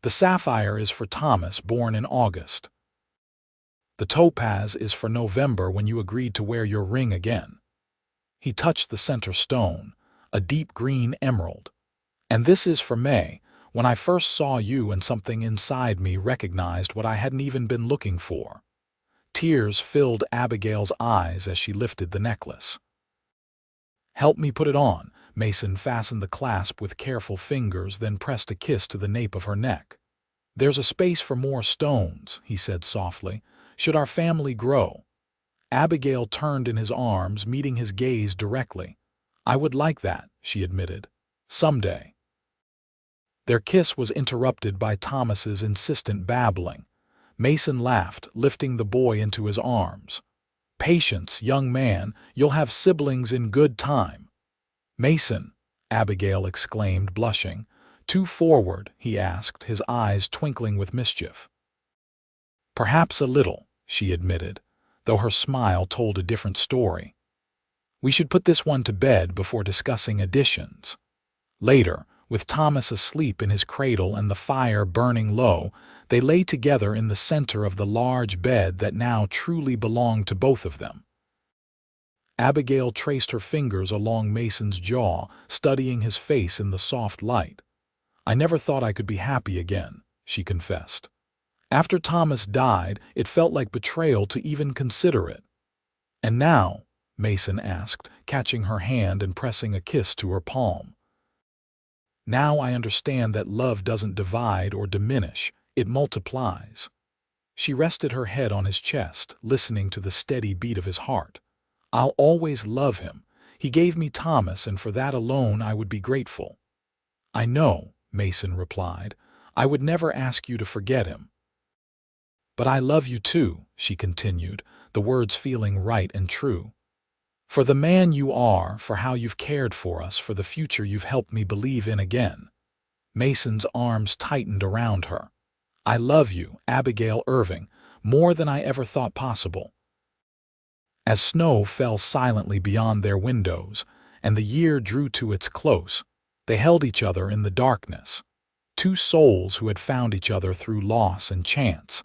"The sapphire is for Thomas, born in August." The topaz is for November when you agreed to wear your ring again. He touched the center stone, a deep green emerald. And this is for May, when I first saw you and something inside me recognized what I hadn't even been looking for. Tears filled Abigail's eyes as she lifted the necklace. Help me put it on. Mason fastened the clasp with careful fingers, then pressed a kiss to the nape of her neck. There's a space for more stones, he said softly, should our family grow. Abigail turned in his arms, meeting his gaze directly. I would like that, she admitted. Someday. Their kiss was interrupted by Thomas's insistent babbling. Mason laughed, lifting the boy into his arms. Patience, young man, you'll have siblings in good time. Mason, Abigail exclaimed, blushing. Too forward, he asked, his eyes twinkling with mischief. Perhaps a little, she admitted, though her smile told a different story. We should put this one to bed before discussing additions. Later, with Thomas asleep in his cradle and the fire burning low, they lay together in the center of the large bed that now truly belonged to both of them. Abigail traced her fingers along Mason's jaw, studying his face in the soft light. I never thought I could be happy again, she confessed. After Thomas died, it felt like betrayal to even consider it. And now, Mason asked, catching her hand and pressing a kiss to her palm. Now I understand that love doesn't divide or diminish, it multiplies. She rested her head on his chest, listening to the steady beat of his heart. I'll always love him. He gave me Thomas, and for that alone I would be grateful. I know, Mason replied. I would never ask you to forget him. But I love you too, she continued, the words feeling right and true. For the man you are, for how you've cared for us, for the future you've helped me believe in again. Mason's arms tightened around her. I love you, Abigail Irving, more than I ever thought possible. As snow fell silently beyond their windows, and the year drew to its close, they held each other in the darkness. Two souls who had found each other through loss and chance,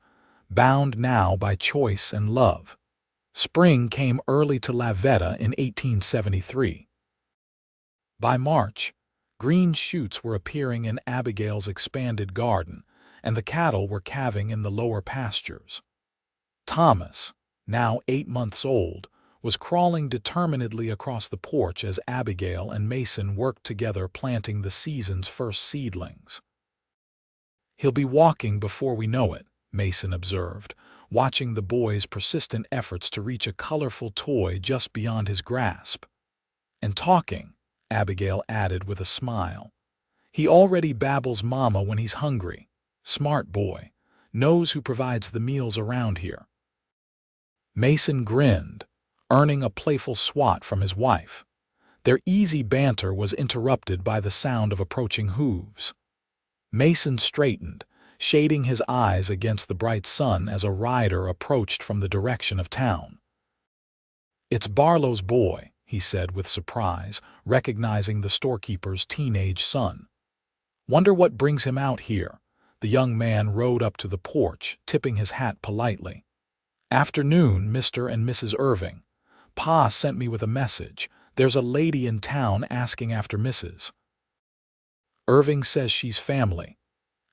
bound now by choice and love. Spring came early to La Veta in 1873. By March, green shoots were appearing in Abigail's expanded garden, and the cattle were calving in the lower pastures. Thomas, now 8 months old, was crawling determinedly across the porch as Abigail and Mason worked together planting the season's first seedlings. He'll be walking before we know it, Mason observed, watching the boy's persistent efforts to reach a colorful toy just beyond his grasp. And talking, Abigail added with a smile. He already babbles mama when he's hungry. Smart boy. Knows who provides the meals around here. Mason grinned, earning a playful swat from his wife. Their easy banter was interrupted by the sound of approaching hooves. Mason straightened, shading his eyes against the bright sun as a rider approached from the direction of town. It's Barlow's boy, he said with surprise, recognizing the storekeeper's teenage son. Wonder what brings him out here. The young man rode up to the porch, tipping his hat politely. Afternoon, Mr. and Mrs. Irving. Pa sent me with a message. There's a lady in town asking after Mrs. Irving says she's family.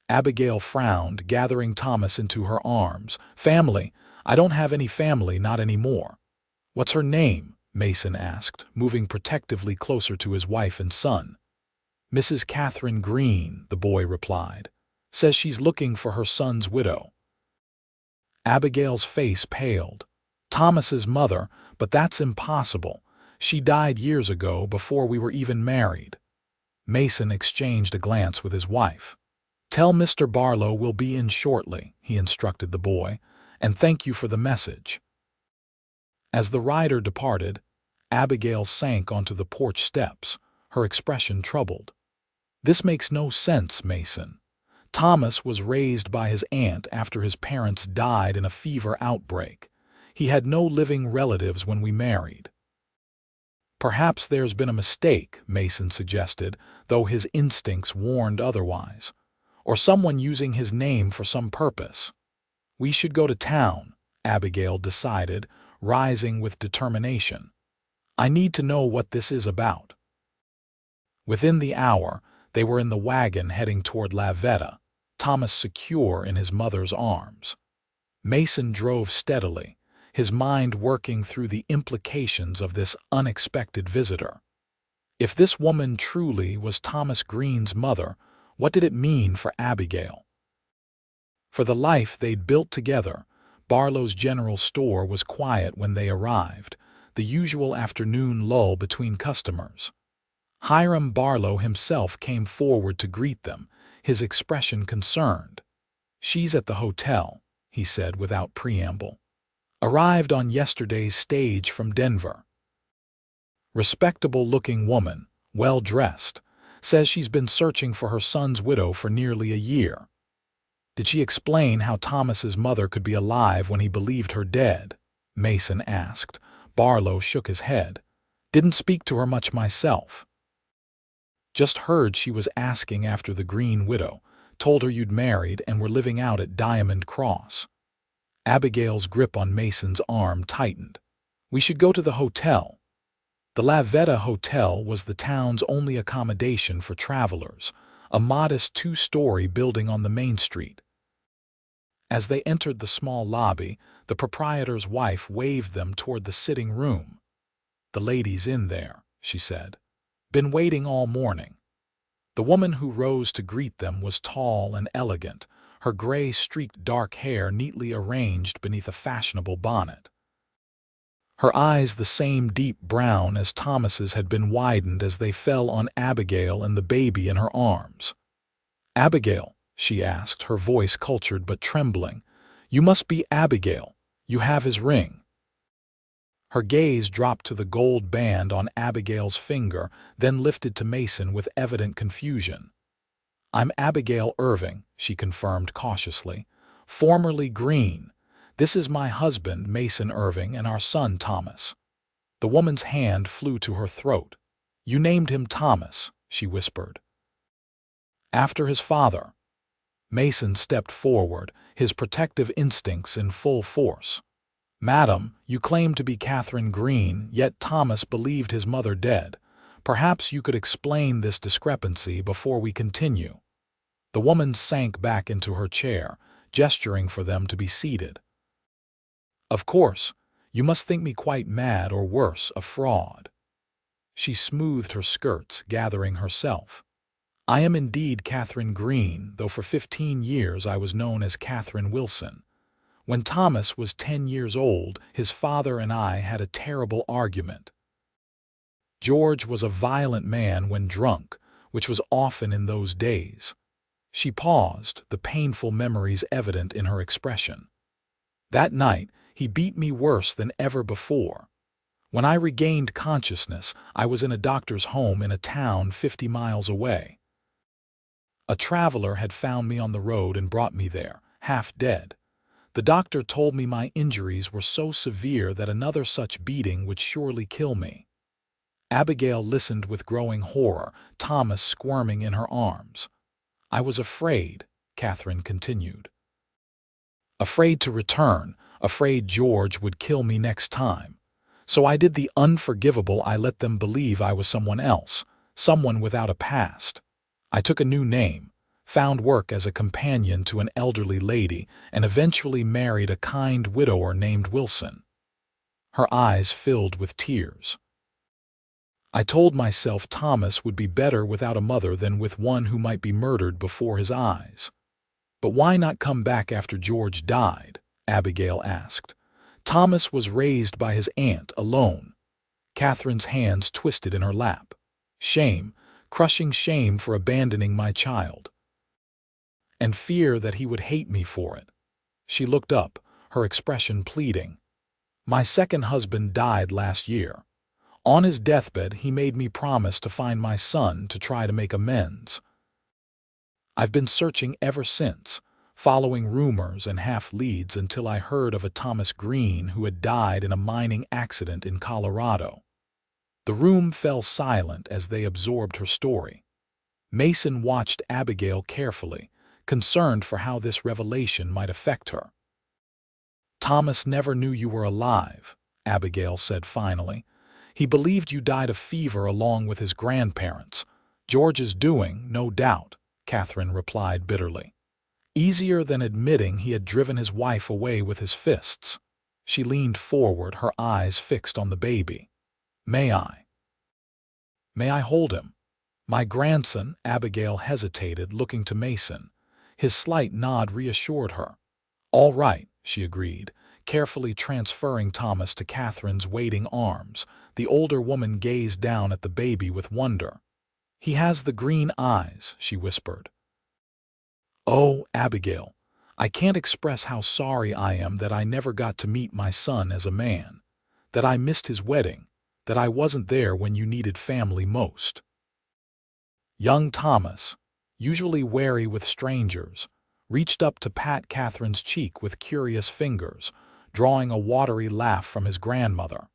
Abigail frowned, gathering Thomas into her arms. Family? I don't have any family, not anymore. What's her name? Mason asked, moving protectively closer to his wife and son. Mrs. Catherine Greene, the boy replied. Says she's looking for her son's widow. Abigail's face paled. Thomas's mother, but that's impossible. She died years ago, before we were even married. Mason exchanged a glance with his wife. Tell Mr. Barlow we'll be in shortly, he instructed the boy, and thank you for the message. As the rider departed, Abigail sank onto the porch steps, her expression troubled. This makes no sense, Mason. Thomas was raised by his aunt after his parents died in a fever outbreak. He had no living relatives when we married. Perhaps there's been a mistake, Mason suggested, though his instincts warned otherwise. Or someone using his name for some purpose. We should go to town, Abigail decided, rising with determination. I need to know what this is about. Within the hour, they were in the wagon heading toward Lavetta, Thomas secure in his mother's arms. Mason drove steadily, his mind working through the implications of this unexpected visitor. If this woman truly was Thomas Greene's mother, what did it mean for Abigail? For the life they'd built together, Barlow's general store was quiet when they arrived, the usual afternoon lull between customers. Hiram Barlow himself came forward to greet them, his expression concerned. "She's at the hotel," he said without preamble. "Arrived on yesterday's stage from Denver. Respectable-looking woman, well-dressed, says she's been searching for her son's widow for nearly a year." "Did she explain how Thomas's mother could be alive when he believed her dead?" Mason asked. Barlow shook his head. "Didn't speak to her much myself. Just heard she was asking after the Greene widow, told her you'd married and were living out at Diamond Cross." Abigail's grip on Mason's arm tightened. "We should go to the hotel." The Lavetta Hotel was the town's only accommodation for travelers, a modest two-story building on the main street. As they entered the small lobby, the proprietor's wife waved them toward the sitting room. "The lady's in there," she said. "Been waiting all morning." The woman who rose to greet them was tall and elegant, her gray-streaked dark hair neatly arranged beneath a fashionable bonnet. Her eyes, the same deep brown as Thomas's, had been widened as they fell on Abigail and the baby in her arms. "Abigail," she asked, her voice cultured but trembling, "you must be Abigail. You have his ring." Her gaze dropped to the gold band on Abigail's finger, then lifted to Mason with evident confusion. "I'm Abigail Irving," she confirmed cautiously. "Formerly Greene. This is my husband, Mason Irving, and our son, Thomas." The woman's hand flew to her throat. "You named him Thomas," she whispered. "After his father." Mason stepped forward, his protective instincts in full force. "Madam, you claim to be Catherine Greene, yet Thomas believed his mother dead. Perhaps you could explain this discrepancy before we continue." The woman sank back into her chair, gesturing for them to be seated. "Of course, you must think me quite mad or worse, a fraud." She smoothed her skirts, gathering herself. "I am indeed Catherine Greene, though for 15 years I was known as Catherine Wilson. When Thomas was 10 years old, his father and I had a terrible argument. George was a violent man when drunk, which was often in those days." She paused, the painful memories evident in her expression. "That night, he beat me worse than ever before. When I regained consciousness, I was in a doctor's home in a town 50 miles away. A traveler had found me on the road and brought me there, half dead. The doctor told me my injuries were so severe that another such beating would surely kill me." Abigail listened with growing horror, Thomas squirming in her arms. "I was afraid," Catherine continued. "Afraid to return, afraid George would kill me next time. So I did the unforgivable. I let them believe I was someone else, someone without a past. I took a new name, found work as a companion to an elderly lady, and eventually married a kind widower named Wilson." Her eyes filled with tears. "I told myself Thomas would be better without a mother than with one who might be murdered before his eyes." "But why not come back after George died?" Abigail asked. "Thomas was raised by his aunt alone." Catherine's hands twisted in her lap. "Shame, crushing shame for abandoning my child. And fear that he would hate me for it." She looked up, her expression pleading. "My second husband died last year. On his deathbed, he made me promise to find my son to try to make amends. I've been searching ever since, following rumors and half-leads until I heard of a Thomas Greene who had died in a mining accident in Colorado." The room fell silent as they absorbed her story. Mason watched Abigail carefully, concerned for how this revelation might affect her. "Thomas never knew you were alive," Abigail said finally. "He believed you died of fever along with his grandparents. George's doing, no doubt," Catherine replied bitterly. "Easier than admitting he had driven his wife away with his fists." She leaned forward, her eyes fixed on the baby. "May I? May I hold him?" "My grandson," Abigail hesitated, looking to Mason. His slight nod reassured her. "All right," she agreed, carefully transferring Thomas to Catherine's waiting arms. The older woman gazed down at the baby with wonder. "He has the green eyes," she whispered. "Oh, Abigail, I can't express how sorry I am that I never got to meet my son as a man, that I missed his wedding, that I wasn't there when you needed family most." Young Thomas, usually wary with strangers, reached up to pat Catherine's cheek with curious fingers, drawing a watery laugh from his grandmother.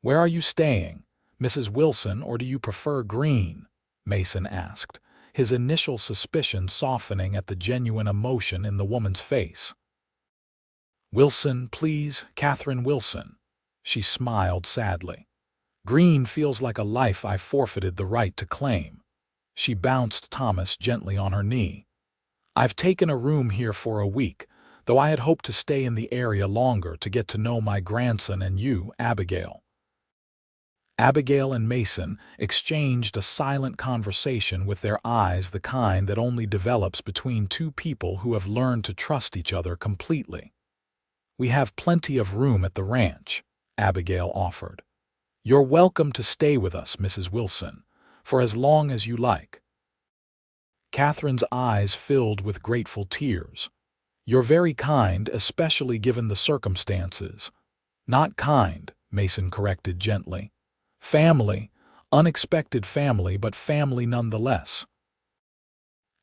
"Where are you staying, Mrs. Wilson, or do you prefer Greene?" Mason asked, his initial suspicion softening at the genuine emotion in the woman's face. "Wilson, please, Catherine Wilson." She smiled sadly. "Greene feels like a life I forfeited the right to claim." She bounced Thomas gently on her knee. "I've taken a room here for a week, though I had hoped to stay in the area longer to get to know my grandson and you, Abigail." Abigail and Mason exchanged a silent conversation with their eyes, the kind that only develops between two people who have learned to trust each other completely. "We have plenty of room at the ranch," Abigail offered. "You're welcome to stay with us, Mrs. Wilson, for as long as you like." Catherine's eyes filled with grateful tears. "You're very kind, especially given the circumstances." "Not kind," Mason corrected gently. "Family, unexpected family, but family nonetheless."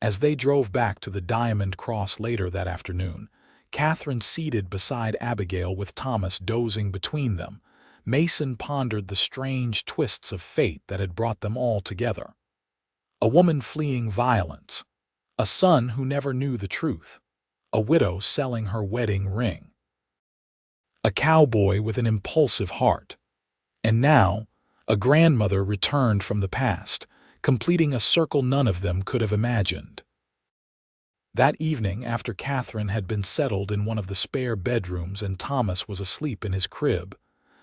As they drove back to the Diamond Cross later that afternoon, Catherine seated beside Abigail with Thomas dozing between them, Mason pondered the strange twists of fate that had brought them all together. A woman fleeing violence, a son who never knew the truth, a widow selling her wedding ring, a cowboy with an impulsive heart, and now a grandmother returned from the past, completing a circle none of them could have imagined. That evening, after Catherine had been settled in one of the spare bedrooms and Thomas was asleep in his crib,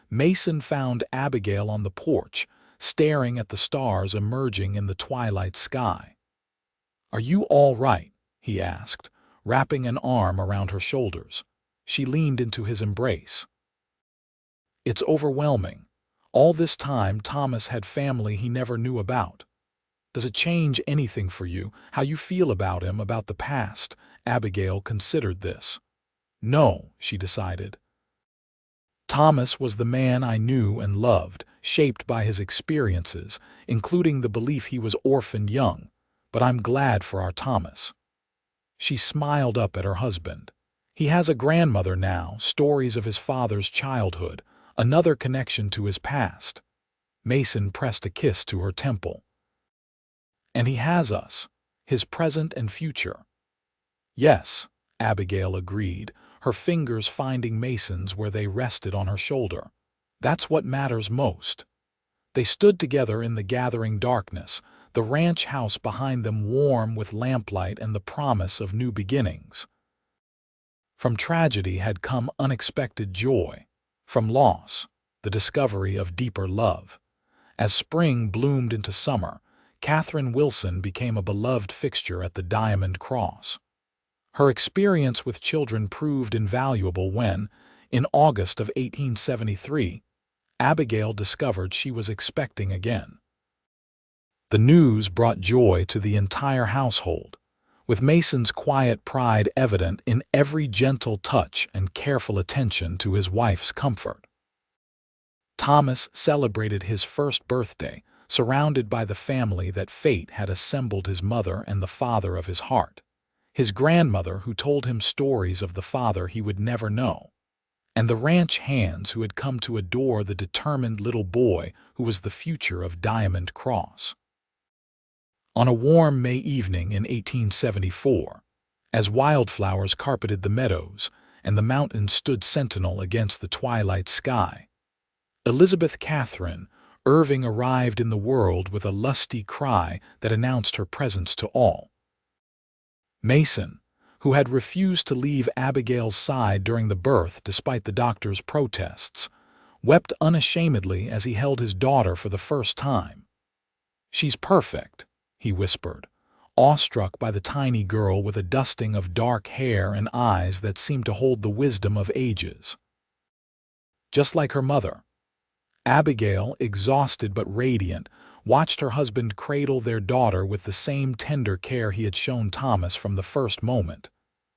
Mason found Abigail on the porch, staring at the stars emerging in the twilight sky. "Are you all right?" he asked, wrapping an arm around her shoulders. She leaned into his embrace. "It's overwhelming. All this time Thomas had family he never knew about. Does it change anything for you, how you feel about him, about the past?" Abigail considered this. "No," she decided. "Thomas was the man I knew and loved, shaped by his experiences, including the belief he was orphaned young, but I'm glad for our Thomas." She smiled up at her husband. "He has a grandmother now, stories of his father's childhood, another connection to his past." Mason pressed a kiss to her temple. "And he has us, his present and future." "Yes," Abigail agreed, her fingers finding Mason's where they rested on her shoulder. "That's what matters most." They stood together in the gathering darkness, the ranch house behind them warm with lamplight and the promise of new beginnings. From tragedy had come unexpected joy. From loss, the discovery of deeper love. As spring bloomed into summer, Catherine Wilson became a beloved fixture at the Diamond Cross. Her experience with children proved invaluable when, in August of 1873, Abigail discovered she was expecting again. The news brought joy to the entire household, with Mason's quiet pride evident in every gentle touch and careful attention to his wife's comfort. Thomas celebrated his first birthday, surrounded by the family that fate had assembled, his mother and the father of his heart, his grandmother who told him stories of the father he would never know, and the ranch hands who had come to adore the determined little boy who was the future of Diamond Cross. On a warm May evening in 1874, as wildflowers carpeted the meadows and the mountains stood sentinel against the twilight sky. Elizabeth Catherine Irving arrived in the world with a lusty cry that announced her presence to all. Mason, who had refused to leave Abigail's side during the birth despite the doctor's protests, wept unashamedly as he held his daughter for the first time. "She's perfect," he whispered, awestruck by the tiny girl with a dusting of dark hair and eyes that seemed to hold the wisdom of ages. Just like her mother. Abigail, exhausted but radiant, watched her husband cradle their daughter with the same tender care he had shown Thomas from the first moment.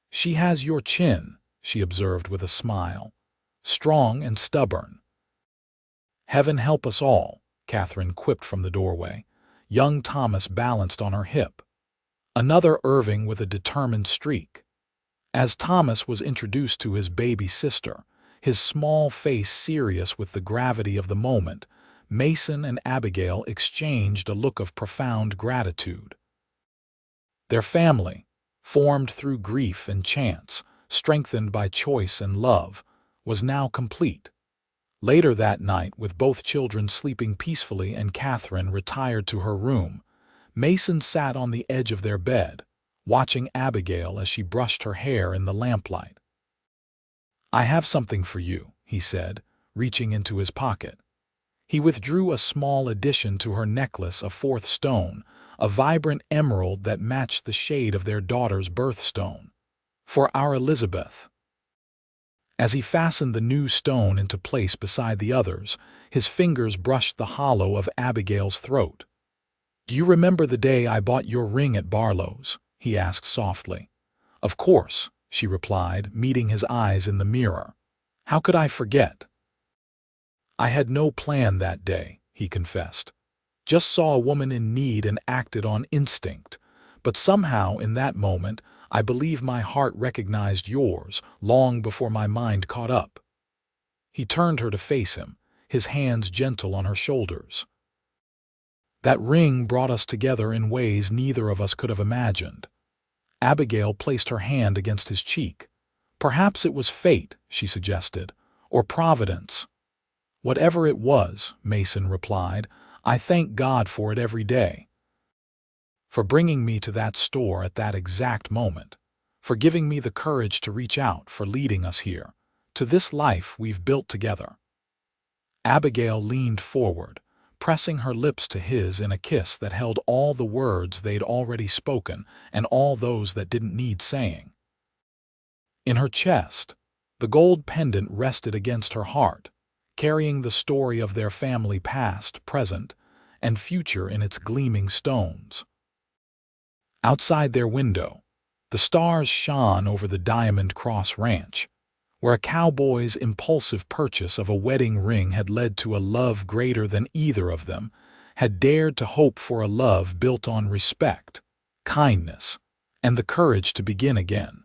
"She has your chin," she observed with a smile. "Strong and stubborn." "Heaven help us all," Catherine quipped from the doorway. Young Thomas balanced on her hip. Another Irving with a determined streak. As Thomas was introduced to his baby sister, his small face serious with the gravity of the moment, Mason and Abigail exchanged a look of profound gratitude. Their family, formed through grief and chance, strengthened by choice and love, was now complete. Later that night, with both children sleeping peacefully and Catherine retired to her room, Mason sat on the edge of their bed, watching Abigail as she brushed her hair in the lamplight. "I have something for you," he said, reaching into his pocket. He withdrew a small addition to her necklace, a fourth stone, a vibrant emerald that matched the shade of their daughter's birthstone. "For our Elizabeth." As he fastened the new stone into place beside the others, his fingers brushed the hollow of Abigail's throat. "Do you remember the day I bought your ring at Barlow's?" he asked softly. "Of course," she replied, meeting his eyes in the mirror. "How could I forget?" "I had no plan that day," he confessed. "Just saw a woman in need and acted on instinct. But somehow, in that moment, I believe my heart recognized yours long before my mind caught up." He turned her to face him, his hands gentle on her shoulders. "That ring brought us together in ways neither of us could have imagined." Abigail placed her hand against his cheek. "Perhaps it was fate," she suggested, "or providence." "Whatever it was," Mason replied, "I thank God for it every day. For bringing me to that store at that exact moment. For giving me the courage to reach out, for leading us here, to this life we've built together." Abigail leaned forward, pressing her lips to his in a kiss that held all the words they'd already spoken and all those that didn't need saying. In her chest, the gold pendant rested against her heart, carrying the story of their family past, present, and future in its gleaming stones. Outside their window, the stars shone over the Diamond Cross Ranch, where a cowboy's impulsive purchase of a wedding ring had led to a love greater than either of them had dared to hope for, a love built on respect, kindness, and the courage to begin again.